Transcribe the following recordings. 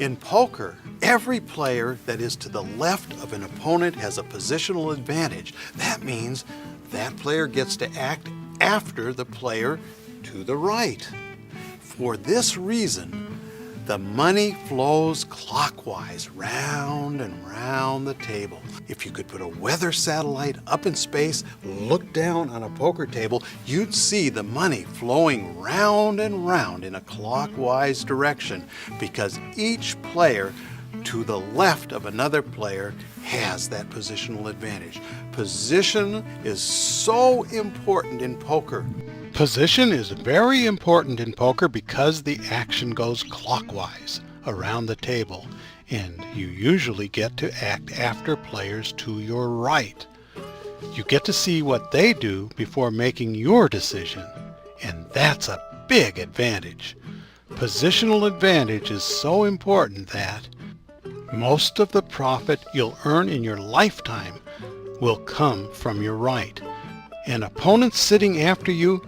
In poker, every player that is to the left of an opponent has a positional advantage. That means that player gets to act after the player to the right. For this reason, the money flows clockwise, round and round the table. If you could put a weather satellite up in space, look down on a poker table, you'd see the money flowing round and round in a clockwise direction, because each player to the left of another player has that positional advantage. Position is so important in poker. Position is very important in poker because the action goes clockwise around the table, and you usually get to act after players to your right. You get to see what they do before making your decision, and that's a big advantage. Positional advantage is so important that most of the profit you'll earn in your lifetime will come from your right, and opponents sitting after you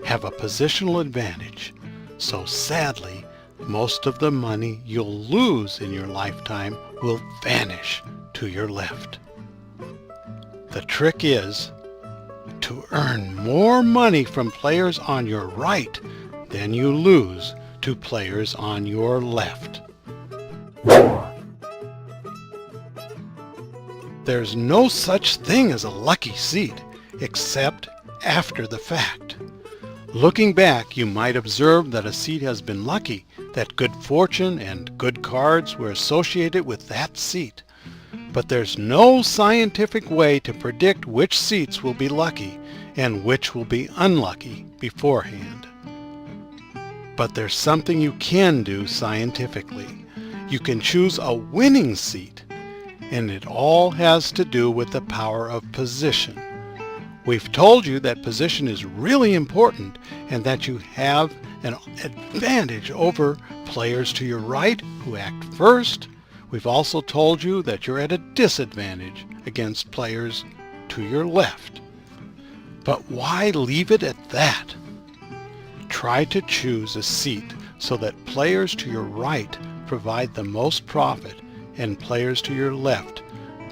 have a positional advantage. So sadly, most of the money you'll lose in your lifetime will vanish to your left. The trick is to earn more money from players on your right than you lose to players on your left. There's no such thing as a lucky seat, except after the fact. Looking back, you might observe that a seat has been lucky, that good fortune and good cards were associated with that seat. But there's no scientific way to predict which seats will be lucky and which will be unlucky beforehand. But there's something you can do scientifically. You can choose a winning seat, and it all has to do with the power of position. We've told you that position is really important and that you have an advantage over players to your right who act first. We've also told you that you're at a disadvantage against players to your left. But why leave it at that? Try to choose a seat so that players to your right provide the most profit and players to your left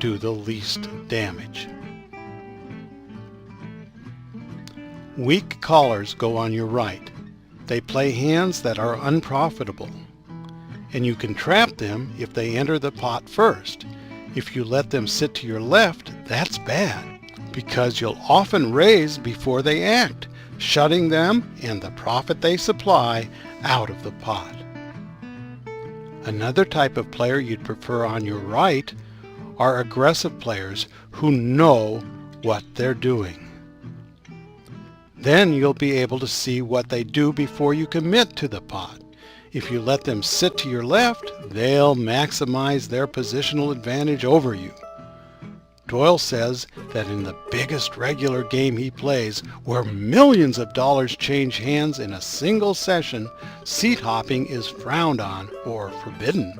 do the least damage. Weak callers go on your right. They play hands that are unprofitable, and you can trap them if they enter the pot first. If you let them sit to your left, that's bad, because you'll often raise before they act, shutting them and the profit they supply out of the pot. Another type of player you'd prefer on your right are aggressive players who know what they're doing. Then you'll be able to see what they do before you commit to the pot. If you let them sit to your left, they'll maximize their positional advantage over you. Doyle says that in the biggest regular game he plays, where millions of dollars change hands in a single session, seat hopping is frowned on or forbidden.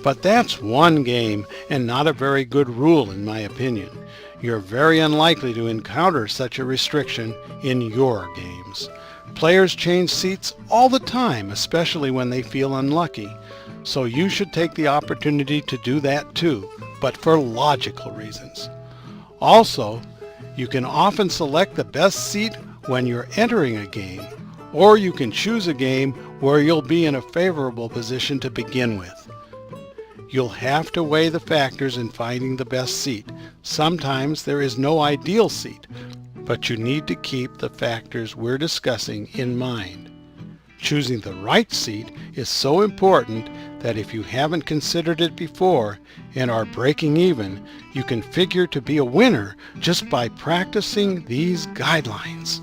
But that's one game and not a very good rule in my opinion. You're very unlikely to encounter such a restriction in your games. Players change seats all the time, especially when they feel unlucky. So you should take the opportunity to do that too, but for logical reasons. Also, you can often select the best seat when you're entering a game, or you can choose a game where you'll be in a favorable position to begin with. You'll have to weigh the factors in finding the best seat. Sometimes there is no ideal seat, but you need to keep the factors we're discussing in mind. Choosing the right seat is so important that if you haven't considered it before and are breaking even, you can figure to be a winner just by practicing these guidelines.